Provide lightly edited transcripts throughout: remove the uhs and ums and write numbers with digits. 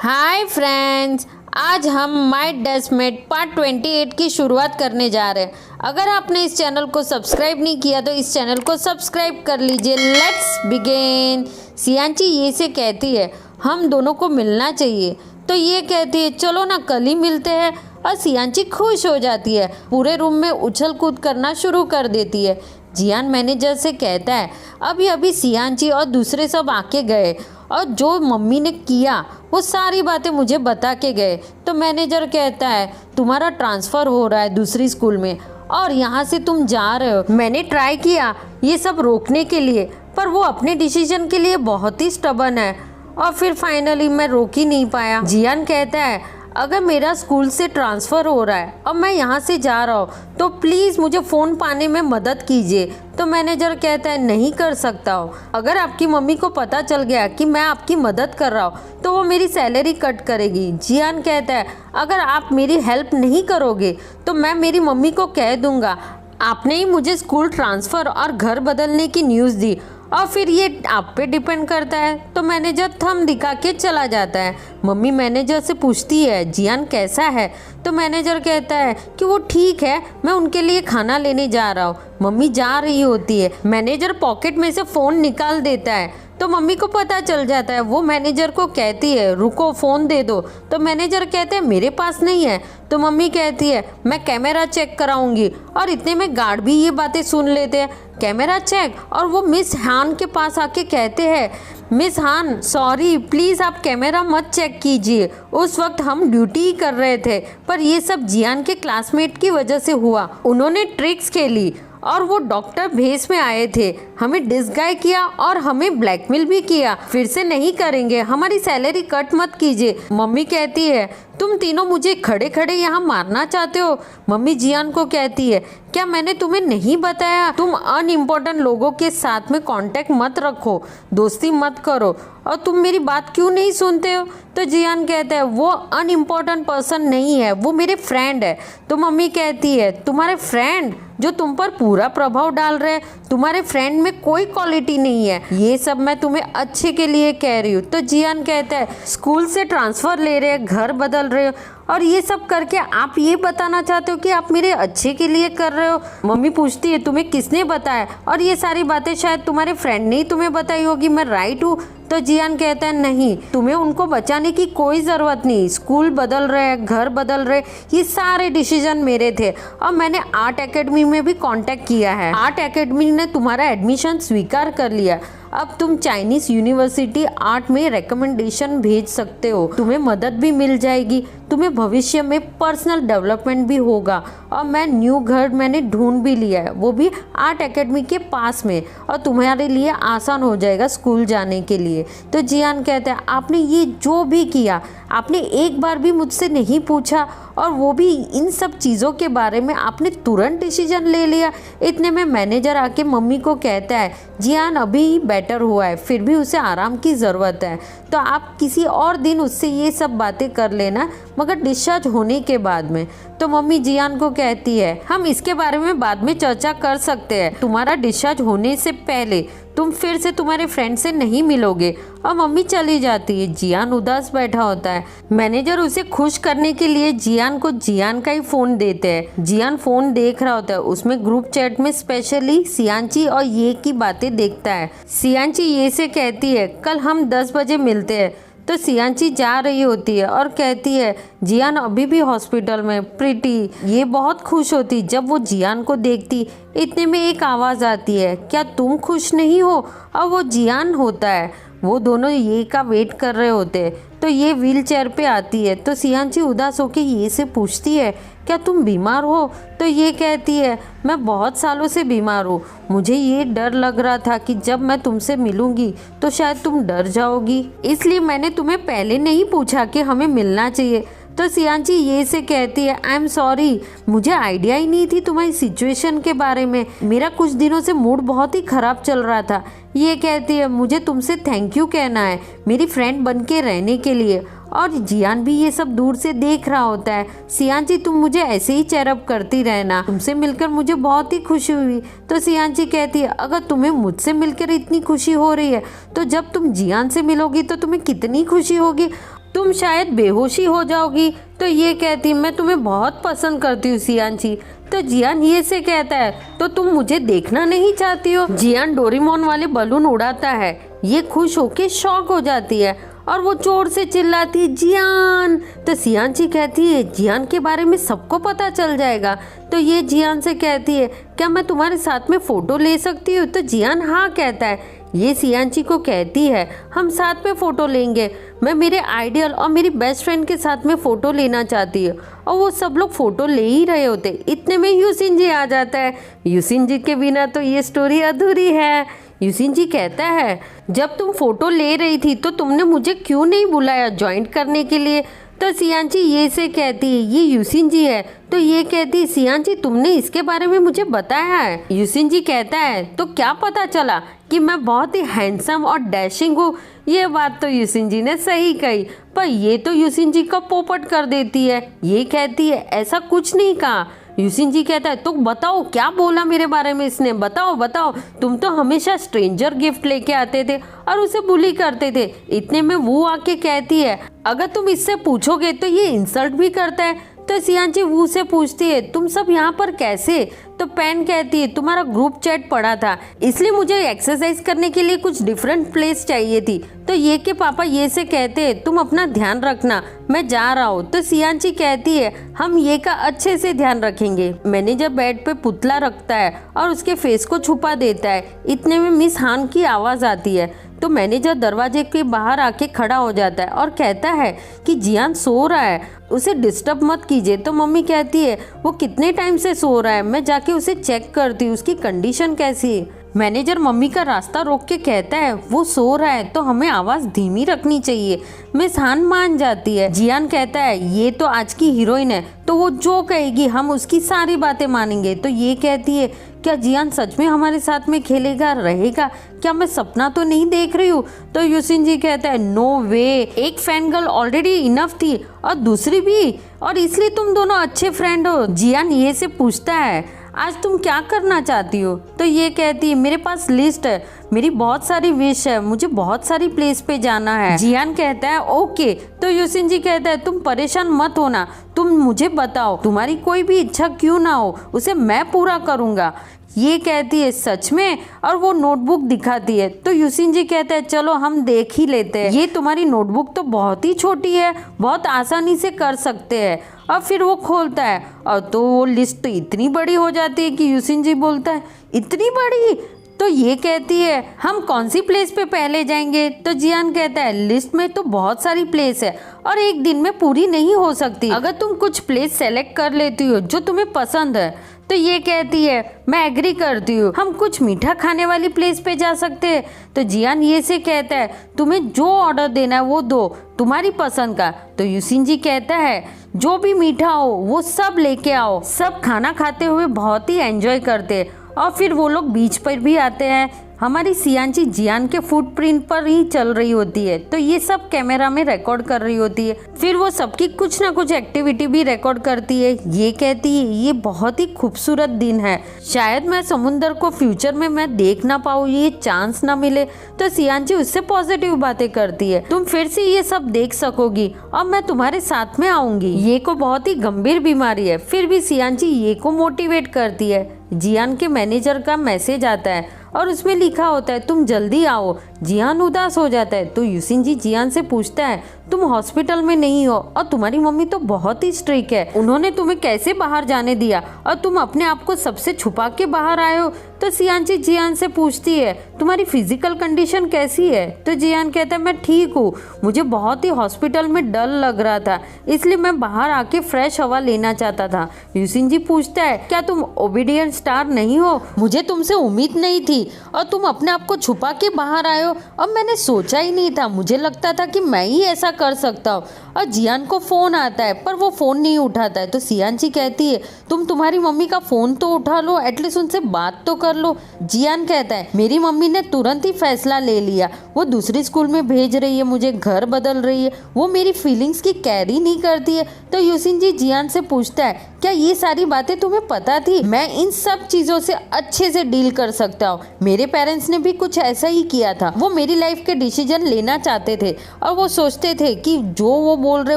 Hi friends, आज हम my डेस्कमेट part 28 की शुरुआत करने जा रहे हैं। अगर आपने इस चैनल को सब्सक्राइब नहीं किया तो इस चैनल को सब्सक्राइब कर लीजिए। Let's begin. सियांची ये से कहती है हम दोनों को मिलना चाहिए, तो ये कहती है चलो ना कल ही मिलते हैं। और सियांची खुश हो जाती है, पूरे रूम में उछल कूद करना शुरू कर देती है। जियान मैनेजर से कहता है अभी अभी सियांची और दूसरे सब आके गए और जो मम्मी ने किया वो सारी बातें मुझे बता के गए। तो मैनेजर कहता है तुम्हारा ट्रांसफ़र हो रहा है दूसरी स्कूल में और यहाँ से तुम जा रहे हो। मैंने ट्राई किया ये सब रोकने के लिए, पर वो अपने डिसीजन के लिए बहुत ही स्टबर्न है और फिर फाइनली मैं रोक ही नहीं पाया। जियान कहता है अगर मेरा स्कूल से ट्रांसफ़र हो रहा है और मैं यहाँ से जा रहा हूँ तो प्लीज़ मुझे फ़ोन पाने में मदद कीजिए। तो मैनेजर कहता है नहीं कर सकता हूँ। अगर आपकी मम्मी को पता चल गया कि मैं आपकी मदद कर रहा हूँ तो वो मेरी सैलरी कट करेगी। जियान कहता है अगर आप मेरी हेल्प नहीं करोगे तो मैं मेरी मम्मी को कह दूँगा आपने ही मुझे स्कूल ट्रांसफ़र और घर बदलने की न्यूज़ दी और फिर ये आप पे डिपेंड करता है। तो मैनेजर थंब दिखा के चला जाता है। मम्मी मैनेजर से पूछती है जियान कैसा है, तो मैनेजर कहता है कि वो ठीक है, मैं उनके लिए खाना लेने जा रहा हूँ। मम्मी जा रही होती है, मैनेजर पॉकेट में से फ़ोन निकाल देता है तो मम्मी को पता चल जाता है। वो मैनेजर को कहती है रुको फ़ोन दे दो, तो मैनेजर कहते हैं मेरे पास नहीं है। तो मम्मी कहती है मैं कैमरा चेक कराऊंगी और इतने में गार्ड भी ये बातें सुन लेते हैं। कैमरा चेक, और वो मिस हान के पास आके कहते हैं मिस हान सॉरी प्लीज़ आप कैमरा मत चेक कीजिए, उस वक्त हम ड्यूटी ही कर रहे थे, पर ये सब जियान के क्लासमेट की वजह से हुआ। उन्होंने ट्रिक्स खेली और वो डॉक्टर भेस में आए थे, हमें डिस्गाइज किया और हमें ब्लैकमेल भी किया। फिर से नहीं करेंगे, हमारी सैलरी कट मत कीजिए। मम्मी कहती है तुम तीनों मुझे खड़े खड़े यहाँ मारना चाहते हो। मम्मी जियान को कहती है क्या मैंने तुम्हें नहीं बताया तुम अनइम्पोर्टेंट लोगों के साथ में कांटेक्ट मत रखो, दोस्ती मत करो, और तुम मेरी बात क्यों नहीं सुनते हो। तो जियान कहता है वो अनइम्पोर्टेंट पर्सन नहीं है, वो मेरे फ्रेंड है। तो मम्मी कहती है तुम्हारे फ्रेंड जो तुम पर पूरा प्रभाव डाल रहे हैं, तुम्हारे फ्रेंड में कोई क्वालिटी नहीं है, ये सब मैं तुम्हें अच्छे के लिए कह रही हूँ। तो जियान कहता है स्कूल से ट्रांसफ़र ले रहे हैं, घर बदल रहे हो और ये सब करके आप ये बताना चाहते हो कि आप मेरे अच्छे के लिए कर रहे हो। मम्मी पूछती है तुम्हें किसने बताया, और ये सारी बातें शायद तुम्हारे फ्रेंड ने ही तुम्हें बताई होगी, मैं राइट हूँ। तो जियान कहता है नहीं, तुम्हें उनको बचाने की कोई ज़रूरत नहीं, स्कूल बदल रहे हैं, घर बदल रहे, ये सारे डिसीजन मेरे थे और मैंने आर्ट एकेडमी में भी कांटेक्ट किया है। आर्ट एकेडमी ने तुम्हारा एडमिशन स्वीकार कर लिया, अब तुम चाइनीज़ यूनिवर्सिटी आर्ट में रिकमेंडेशन भेज सकते हो, तुम्हें मदद भी मिल जाएगी, तुम्हें भविष्य में पर्सनल डेवलपमेंट भी होगा। और मैं न्यू घर मैंने ढूंढ भी लिया है, वो भी आर्ट एकेडमी के पास में, और तुम्हारे लिए आसान हो जाएगा स्कूल जाने के लिए। तो जियान कहता है आपने ये जो भी किया, आपने एक बार भी मुझसे नहीं पूछा, और वो भी इन सब चीज़ों के बारे में आपने तुरंत डिसीजन ले लिया। इतने में मैनेजर आके मम्मी को कहता है जियान अभी ही बेटर हुआ है, फिर भी उसे आराम की ज़रूरत है, तो आप किसी और दिन उससे ये सब बातें कर लेना, मगर डिस्चार्ज होने के बाद में। तो मम्मी जियान को कहती है हम इसके बारे में बाद में चर्चा कर सकते हैं, तुम्हारा डिस्चार्ज होने से पहले तुम फिर से तुम्हारे फ्रेंड से नहीं मिलोगे। और मम्मी चली जाती है। जियान उदास बैठा होता है। मैनेजर उसे खुश करने के लिए जियान को जियान का ही फ़ोन देते हैं। जियान फ़ोन देख रहा होता है, उसमें ग्रुप चैट में स्पेशली सियांची और ये की बातें देखता है। सियांची ये से कहती है कल हम 10 बजे मिलते हैं। तो सियांची जा रही होती है और कहती है जियान अभी भी हॉस्पिटल में। प्रीति ये बहुत खुश होती जब वो जियान को देखती। इतने में एक आवाज़ आती है क्या तुम खुश नहीं हो, और वो जियान होता है। वो दोनों ये का वेट कर रहे होते हैं। तो ये व्हील चेयर पे आती है। तो सियांची उदास होकर ये से पूछती है क्या तुम बीमार हो। तो ये कहती है मैं बहुत सालों से बीमार हूँ, मुझे ये डर लग रहा था कि जब मैं तुमसे मिलूंगी तो शायद तुम डर जाओगी, इसलिए मैंने तुम्हें पहले नहीं पूछा कि हमें मिलना चाहिए। तो सियांची ये से कहती है आई एम सॉरी, मुझे आइडिया ही नहीं थी तुम्हारी सिचुएशन के बारे में, मेरा कुछ दिनों से मूड बहुत ही ख़राब चल रहा था। ये कहती है मुझे तुमसे थैंक यू कहना है मेरी फ्रेंड बन के रहने के लिए, और जियान भी ये सब दूर से देख रहा होता है। सियान जी तुम मुझे ऐसे ही चेयरअप करती रहना, तुमसे मिलकर मुझे बहुत ही खुशी हुई। तो सियान जी कहती है अगर तुम्हें मुझसे मिलकर इतनी खुशी हो रही है तो जब तुम जियान से मिलोगी तो तुम्हें कितनी खुशी होगी, तुम शायद बेहोशी हो जाओगी। तो ये कहती मैं तुम्हें बहुत पसंद करती हूँ सियान जी। तो जियान ये से कहता है तो तुम मुझे देखना नहीं चाहती हो। जियान डोरेमोन वाले बलून उड़ाता है, ये खुश होके शॉक हो जाती है और वो जोर से चिल्लाती है जियान। तो सियान जी कहती है जियान के बारे में सबको पता चल जाएगा। तो ये जियान से कहती है क्या मैं तुम्हारे साथ में फ़ोटो ले सकती हूँ। तो जियान हाँ कहता है। ये सियान जी को कहती है हम साथ में फ़ोटो लेंगे, मैं मेरे आइडियल और मेरी बेस्ट फ्रेंड के साथ में फ़ोटो लेना चाहती हूँ। और वो सब लोग फ़ोटो ले ही रहे होते, इतने में यूसिन जी आ जाता है। यूसिन जी के बिना तो ये स्टोरी अधूरी है। यूसिन जी कहता है जब तुम फ़ोटो ले रही थी तो तुमने मुझे क्यों नहीं बुलाया ज्वाइन करने के लिए। तो सियान जी ये से कहती है ये यूसिन जी है। तो ये कहती सियान जी तुमने इसके बारे में मुझे बताया है। यूसिन जी कहता है तो क्या पता चला कि मैं बहुत ही हैंडसम और डैशिंग हूँ। ये बात तो यूसिन जी ने सही कही, पर ये तो यूसिन जी का पोपट कर देती है। ये कहती है ऐसा कुछ नहीं कहा। यूसिन जी कहता है तो बताओ क्या बोला मेरे बारे में इसने, बताओ बताओ। तुम तो हमेशा स्ट्रेंजर गिफ्ट लेके आते थे और उसे बुली करते थे। इतने में वो आके कहती है अगर तुम इससे पूछोगे तो ये इंसल्ट भी करता है। तो सियान जी वो से पूछती है तुम सब यहाँ पर कैसे। तो पैन कहती है तुम्हारा ग्रुप चैट पड़ा था इसलिए मुझे एक्सरसाइज करने के लिए कुछ डिफरेंट प्लेस चाहिए थी। तो ये के पापा ये से कहते हैं तुम अपना ध्यान रखना, मैं जा रहा हूँ। तो सियान जी कहती है हम ये का अच्छे से ध्यान रखेंगे। मैनेजर बेड पे पुतला रखता है और उसके फेस को छुपा देता है। इतने में मिस हान की आवाज़ आती है। तो मैनेजर दरवाजे के बाहर आके खड़ा हो जाता है और कहता है कि जियान सो रहा है, उसे डिस्टर्ब मत कीजिए। तो मम्मी कहती है वो कितने टाइम से सो रहा है, मैं जाके उसे चेक करती हूँ उसकी कंडीशन कैसी है। मैनेजर मम्मी का रास्ता रोक के कहता है वो सो रहा है तो हमें आवाज़ धीमी रखनी चाहिए। मिस हान मान जाती है। जियान कहता है ये तो आज की हीरोइन है तो वो जो कहेगी हम उसकी सारी बातें मानेंगे। तो ये कहती है क्या जियान सच में हमारे साथ में खेलेगा रहेगा, क्या मैं सपना तो नहीं देख रही हूँ। तो यूसिन जी कहता है नो वे, एक फैन गर्ल ऑलरेडी इनफ थी और दूसरी भी, और इसलिए तुम दोनों अच्छे फ्रेंड हो। जियान ये से पूछता है आज तुम क्या करना चाहती हो। तो ये कहती है मेरे पास लिस्ट है, मेरी बहुत सारी विश है, मुझे बहुत सारी प्लेस पे जाना है। जियान कहता है ओके। तो यूसिन जी कहता है तुम परेशान मत होना, तुम मुझे बताओ तुम्हारी कोई भी इच्छा क्यों ना हो उसे मैं पूरा करूँगा। ये कहती है सच में, और वो नोटबुक दिखाती है। तो यूसिन जी कहता है चलो हम देख ही लेते हैं, ये तुम्हारी नोटबुक तो बहुत ही छोटी है, बहुत आसानी से कर सकते हैं। और फिर वो खोलता है और तो वो लिस्ट तो इतनी बड़ी हो जाती है कि यूसिन जी बोलता है इतनी बड़ी। तो ये कहती है हम कौन सी प्लेस पे पहले जाएंगे। तो जियान कहता है लिस्ट में तो बहुत सारी प्लेस है और एक दिन में पूरी नहीं हो सकती, अगर तुम कुछ प्लेस सेलेक्ट कर लेती हो जो तुम्हें पसंद है। तो ये कहती है मैं एग्री करती हूँ, हम कुछ मीठा खाने वाली प्लेस पे जा सकते हैं। तो जियान ये से कहता है तुम्हें जो ऑर्डर देना है वो दो, तुम्हारी पसंद का। तो यूसिन जी कहता है जो भी मीठा हो वो सब लेके आओ। सब खाना खाते हुए बहुत ही एंजॉय करते हैं और फिर वो लोग बीच पर भी आते हैं। हमारी सियान जी जियान के फुटप्रिंट पर ही चल रही होती है तो ये सब कैमरा में रिकॉर्ड कर रही होती है। फिर वो सबकी कुछ ना कुछ एक्टिविटी भी रिकॉर्ड करती है। ये कहती है ये बहुत ही खूबसूरत दिन है, शायद मैं समुंदर को फ्यूचर में मैं देख ना पाऊँ, ये चांस ना मिले। तो सियान जी उससे पॉजिटिव बातें करती है, तुम फिर से ये सब देख सकोगी और मैं तुम्हारे साथ में आऊंगी। ये को बहुत ही गंभीर बीमारी है, फिर भी सियान जी ये को मोटिवेट करती है। जियान के मैनेजर का मैसेज आता है और उसमें लिखा होता है तुम जल्दी आओ। जियान उदास हो जाता है। तो यूसिन जी जियान से पूछता है तुम हॉस्पिटल में नहीं हो और तुम्हारी मम्मी तो बहुत ही स्ट्रिक्ट है, उन्होंने तुम्हें कैसे बाहर जाने दिया और तुम अपने आप को सबसे छुपा के बाहर आए हो। तो सियान जी जियान से पूछती है तुम्हारी फिजिकल कंडीशन कैसी है। तो जियान कहता है मैं ठीक हूँ, मुझे बहुत ही हॉस्पिटल में डर लग रहा था इसलिए मैं बाहर आके फ्रेश हवा लेना चाहता था। यूसिन जी पूछता है क्या तुम ओबीडियंट स्टार नहीं हो, मुझे तुमसे उम्मीद नहीं थी और तुम अपने आप को छुपा के बाहर आए हो और मैंने सोचा ही नहीं था, मुझे लगता था कि मैं ही ऐसा कर सकता हूँ। और जियान को फ़ोन आता है पर वो फ़ोन नहीं उठाता है। तो सियांची कहती है तुम तुम्हारी मम्मी का फ़ोन तो उठा लो, एटलीस्ट उनसे बात तो कर लो। जियान कहता है मेरी मम्मी ने तुरंत ही फैसला ले लिया, वो दूसरी स्कूल में भेज रही है, मुझे घर बदल रही है, वो मेरी फीलिंग्स की कैरी नहीं करती है। तो यूसिनजी जियान से पूछता है क्या ये सारी बातें तुम्हें पता थी? मैं इन सब चीज़ों से अच्छे से डील कर सकता हूँ। मेरे पेरेंट्स ने भी कुछ ऐसा ही किया था, वो मेरी लाइफ के डिसीजन लेना चाहते थे और वो सोचते थे कि जो वो बोल रहे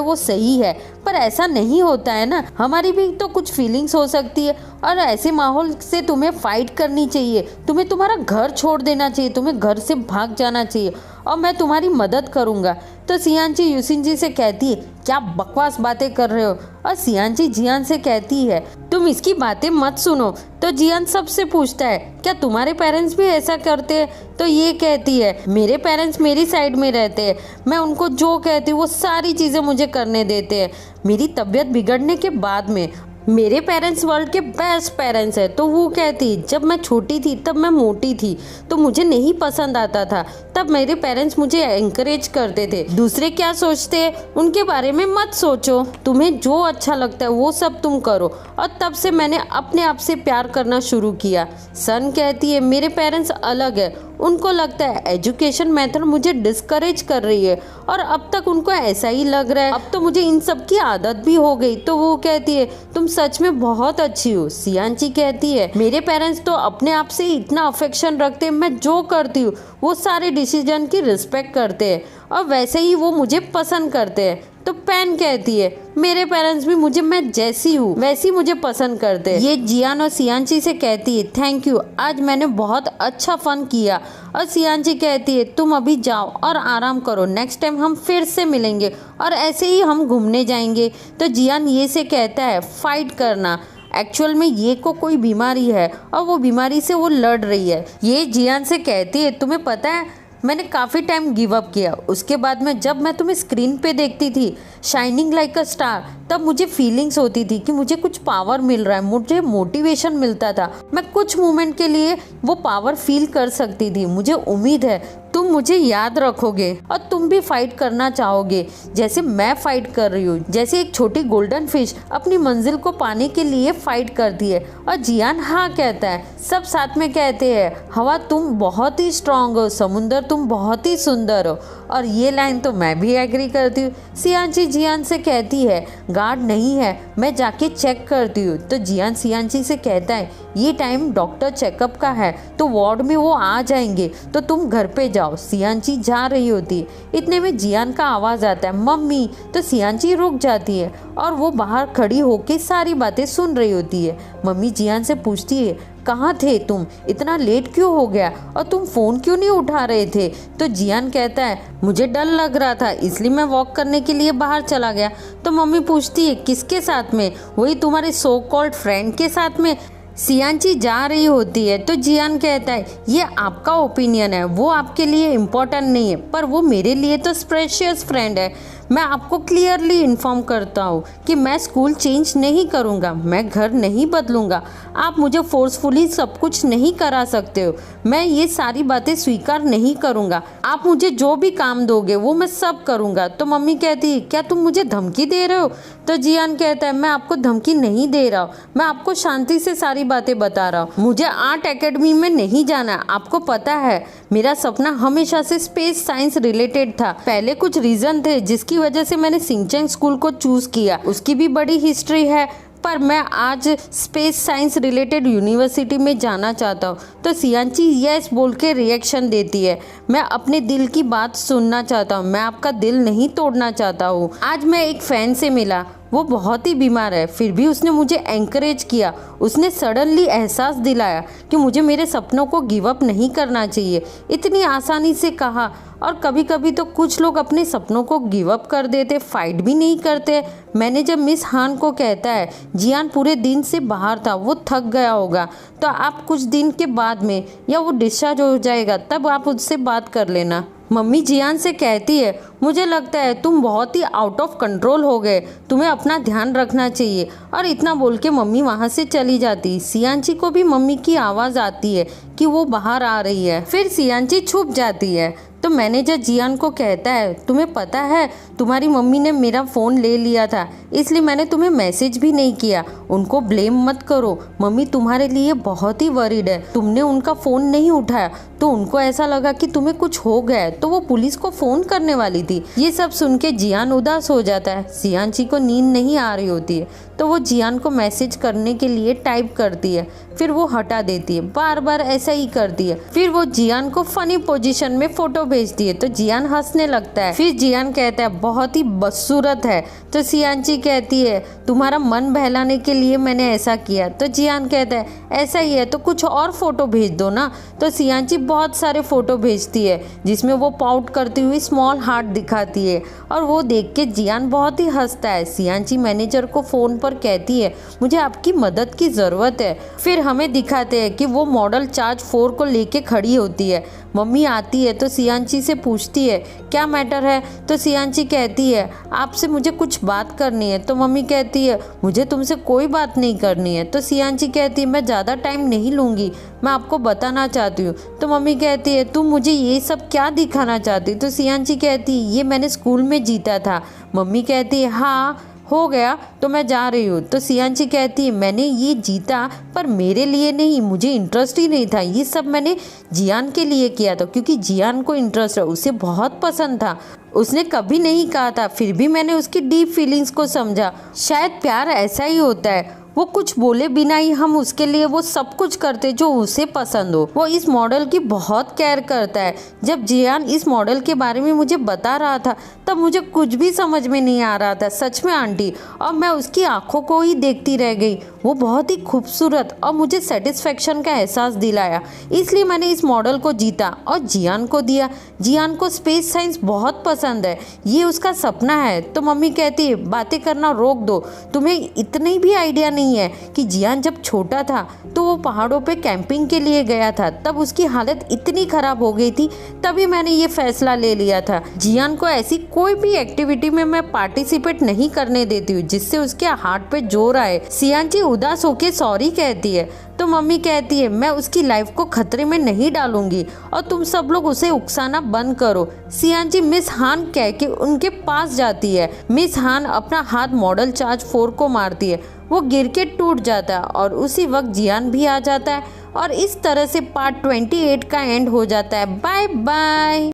वो सही है, पर ऐसा नहीं होता है ना, हमारी भी तो कुछ फीलिंग्स हो सकती है और ऐसे माहौल से तुम्हें फाइट करनी चाहिए, तुम्हें तुम्हारा घर छोड़ देना चाहिए, तुम्हें घर से भाग जाना चाहिए और मैं तुम्हारी मदद करूँगा। तो सियांची यूसिनजी से कहती है क्या बकवास बातें कर रहे हो? और सियांची जियान से कहती है तुम इसकी बातें मत सुनो। तो जियान सबसे पूछता है क्या तुम्हारे पेरेंट्स भी ऐसा करते हैं? तो ये कहती है मेरे पेरेंट्स मेरी साइड में रहते हैं, मैं उनको जो कहती हूँ वो सारी चीज़ें मुझे करने देते हैं, मेरी तबीयत बिगड़ने के बाद में। मेरे पेरेंट्स वर्ल्ड के बेस्ट पेरेंट्स है। तो वो कहती जब मैं छोटी थी तब मैं मोटी थी तो मुझे नहीं पसंद आता था, तब मेरे पेरेंट्स मुझे एनकरेज करते थे, दूसरे क्या सोचते हैं उनके बारे में मत सोचो, तुम्हें जो अच्छा लगता है वो सब तुम करो। और तब से मैंने अपने आप से प्यार करना शुरू किया। सन कहती है मेरे पेरेंट्स अलग है, उनको लगता है एजुकेशन मेथड मुझे डिस्करेज कर रही है और अब तक उनको ऐसा ही लग रहा है, अब तो मुझे इन सब की आदत भी हो गई। तो वो कहती है तुम सच में बहुत अच्छी हो। सियांची कहती है मेरे पेरेंट्स तो अपने आप से इतना अफेक्शन रखते हैं, मैं जो करती हूँ वो सारे डिसीजन की रिस्पेक्ट करते हैं और वैसे ही वो मुझे पसंद करते हैं। तो पैन कहती है मेरे पेरेंट्स भी मुझे मैं जैसी हूँ वैसी मुझे पसंद करते हैं। ये जियान और सियांची से कहती है थैंक यू, आज मैंने बहुत अच्छा फन किया। और सियांची कहती है तुम अभी जाओ और आराम करो, नेक्स्ट टाइम हम फिर से मिलेंगे और ऐसे ही हम घूमने जाएंगे। तो जियान ये से कहता है फाइट करना, एक्चुअल में ये को कोई बीमारी है और वो बीमारी से वो लड़ रही है। ये जियान से कहती है तुम्हें पता है मैंने काफ़ी टाइम गिव अप किया, उसके बाद में जब मैं तुम्हें स्क्रीन पे देखती थी शाइनिंग लाइक अ स्टार, तब मुझे फीलिंग्स होती थी कि मुझे कुछ पावर मिल रहा है, मुझे मोटिवेशन मिलता था, मैं कुछ मोमेंट के लिए वो पावर फील कर सकती थी। मुझे उम्मीद है तुम मुझे याद रखोगे और तुम भी फाइट करना चाहोगे जैसे मैं फाइट कर रही हूँ, जैसे एक छोटी गोल्डन फिश अपनी मंजिल को पाने के लिए फाइट करती है। और जियान हाँ कहता है, सब साथ में कहते हैं हवा तुम बहुत ही स्ट्रांग हो, समुंदर तुम बहुत ही सुंदर हो। और ये लाइन तो मैं भी एग्री करती हूँ। सियांची जियान से कहती है गार्ड नहीं है, मैं जाके चेक करती हूँ। तो जियान सियांची से कहता है ये टाइम डॉक्टर चेकअप का है तो वार्ड में वो आ जाएंगे, तो तुम घर पे जाओ। सियांची जा रही होती है, इतने में जियान का आवाज़ आता है मम्मी। तो सियांची रुक जाती है और वो बाहर खड़ी होके सारी बातें सुन रही होती है। मम्मी जियान से पूछती है कहाँ थे तुम, इतना लेट क्यों हो गया और तुम फ़ोन क्यों नहीं उठा रहे थे? तो जियान कहता है मुझे डर लग रहा था इसलिए मैं वॉक करने के लिए बाहर चला गया। तो मम्मी पूछती है किसके साथ में? वही तुम्हारे सो कॉल्ड फ्रेंड के साथ में। सियांची जा रही होती है तो जियान कहता है ये आपका ओपिनियन है, वो आपके लिए इम्पोर्टेंट नहीं है, पर वो मेरे लिए तो प्रेशियस फ्रेंड है। मैं आपको क्लियरली इन्फॉर्म करता हूँ कि मैं स्कूल चेंज नहीं करूँगा, मैं घर नहीं बदलूँगा, आप मुझे फोर्सफुली सब कुछ नहीं करा सकते हो, मैं ये सारी बातें स्वीकार नहीं करूँगा, आप मुझे जो भी काम दोगे वो मैं सब करूँगा। तो मम्मी कहती है क्या तुम मुझे धमकी दे रहे हो? तो जियान कहता है मैं आपको धमकी नहीं दे रहा हूँ, मैं आपको शांति से सारी बातें बता रहा हूँ। मुझे आर्ट एकेडमी में नहीं जाना, आपको पता है मेरा सपना हमेशा से स्पेस साइंस रिलेटेड था। पहले कुछ रीज़न थे जिसकी वजह से मैंने सिंचन स्कूल को चूज़ किया, उसकी भी बड़ी हिस्ट्री है, पर मैं आज स्पेस साइंस रिलेटेड यूनिवर्सिटी में जाना चाहता हूँ। तो सियांची यस बोल के रिएक्शन देती है, मैं अपने दिल की बात सुनना चाहता हूँ, मैं आपका दिल नहीं तोड़ना चाहता हूँ। आज मैं एक फ़ैन से मिला, वो बहुत ही बीमार है, फिर भी उसने मुझे एंकरेज किया, उसने सडनली एहसास दिलाया कि मुझे मेरे सपनों को गिव अप नहीं करना चाहिए, इतनी आसानी से कहा। और कभी कभी तो कुछ लोग अपने सपनों को गिव अप कर देते, फाइट भी नहीं करते। मैनेजर मिस हान को कहता है जियान पूरे दिन से बाहर था, वो थक गया होगा, तो आप कुछ दिन के बाद में या वो डिस्चार्ज हो जाएगा तब आप उससे बात कर लेना। मम्मी जियान से कहती है मुझे लगता है तुम बहुत ही आउट ऑफ कंट्रोल हो गए, तुम्हें अपना ध्यान रखना चाहिए। और इतना बोल के मम्मी वहाँ से चली जाती। सियांची को भी मम्मी की आवाज़ आती है कि वो बाहर आ रही है, फिर सियांची छुप जाती है। तो मैनेजर जियान को कहता है, तुम्हें पता है तुम्हारी मम्मी ने मेरा फ़ोन ले लिया था, इसलिए मैंने तुम्हें मैसेज भी नहीं किया। उनको ब्लेम मत करो, मम्मी तुम्हारे लिए बहुत ही वरीड है। तुमने उनका फ़ोन नहीं उठाया तो उनको ऐसा लगा कि तुम्हें कुछ हो गया है, तो वो पुलिस को फ़ोन करने वाली थी। ये सब सुन के जियान उदास हो जाता है। सियांची को नींद नहीं आ रही होती है, तो वो जियान को मैसेज करने के लिए टाइप करती है, फिर वो हटा देती है। बार बार ऐसा ही करती है। फिर वो जियान को फनी पोजीशन में फ़ोटो भेजती है, तो जियान हंसने लगता है। फिर जियान कहता है, बहुत ही बदसूरत है। तो सियांची कहती है, तुम्हारा मन बहलाने के लिए मैंने ऐसा किया। तो जियान कहता है, ऐसा ही है तो कुछ और फ़ोटो भेज दो ना। तो सियांची बहुत सारे फ़ोटो भेजती है, जिसमें वो पाउट करती हुई स्मॉल हार्ट दिखाती है, और वो देख के जियान बहुत ही हंसता है। सियांची मैनेजर को फ़ोन पर कहती है, मुझे आपकी मदद की ज़रूरत है। फिर हमें दिखाते हैं कि वो मॉडल चार्ज 4 को लेके खड़ी होती है। मम्मी आती है तो सियांची से पूछती है, क्या मैटर है। तो सियांची कहती है, आपसे मुझे कुछ बात करनी है। तो मम्मी कहती है, मुझे तुमसे कोई बात नहीं करनी है। तो सियांची कहती है, मैं ज़्यादा टाइम नहीं लूँगी, मैं आपको बताना चाहती हूँ। तो मम्मी कहती है, तुम मुझे ये सब क्या दिखाना चाहती। तो सियांची कहती है, ये मैंने स्कूल में जीता था। मम्मी कहती है, हाँ हो गया तो मैं जा रही हूँ। तो सियांची कहती है, मैंने ये जीता पर मेरे लिए नहीं, मुझे इंटरेस्ट ही नहीं था। ये सब मैंने जियान के लिए किया था, क्योंकि जियान को इंटरेस्ट है, उसे बहुत पसंद था। उसने कभी नहीं कहा था, फिर भी मैंने उसकी डीप फीलिंग्स को समझा। शायद प्यार ऐसा ही होता है, वो कुछ बोले बिना ही हम उसके लिए वो सब कुछ करते जो उसे पसंद हो। वो इस मॉडल की बहुत केयर करता है। जब जियान इस मॉडल के बारे में मुझे बता रहा था तब मुझे कुछ भी समझ में नहीं आ रहा था, सच में आंटी, और मैं उसकी आंखों को ही देखती रह गई। वो बहुत ही खूबसूरत और मुझे सेटिस्फेक्शन का एहसास दिलाया, इसलिए मैंने इस मॉडल को जीता और जियान को दिया। जियान को स्पेस साइंस बहुत पसंद है, ये उसका सपना है। तो मम्मी कहती है, बातें करना रोक दो, तुम्हें इतनी भी आइडिया नहीं है कि जियान जब छोटा था तो वो पहाड़ों पे कैंपिंग के लिए गया था, तब उसकी हालत इतनी खराब हो गई थी, तभी मैंने ये फैसला ले लिया था। जियान को ऐसी कोई भी एक्टिविटी में मैं पार्टिसिपेट नहीं करने देती हूँ जिससे उसके हार्ट पे जोर आए। सियांची उदास होके सॉरी कहती है। तो मम्मी कहती है, मैं उसकी लाइफ को खतरे में नहीं डालूंगी और तुम सब लोग उसे उकसाना बंद करो। सियांची मिस हान कह के उनके पास जाती है। मिस हान अपना हाथ मॉडल चार्ज 4 को मारती है, वो गिर के टूट जाता है और उसी वक्त जियान भी आ जाता है, और इस तरह से पार्ट 28 का एंड हो जाता है। Bye bye.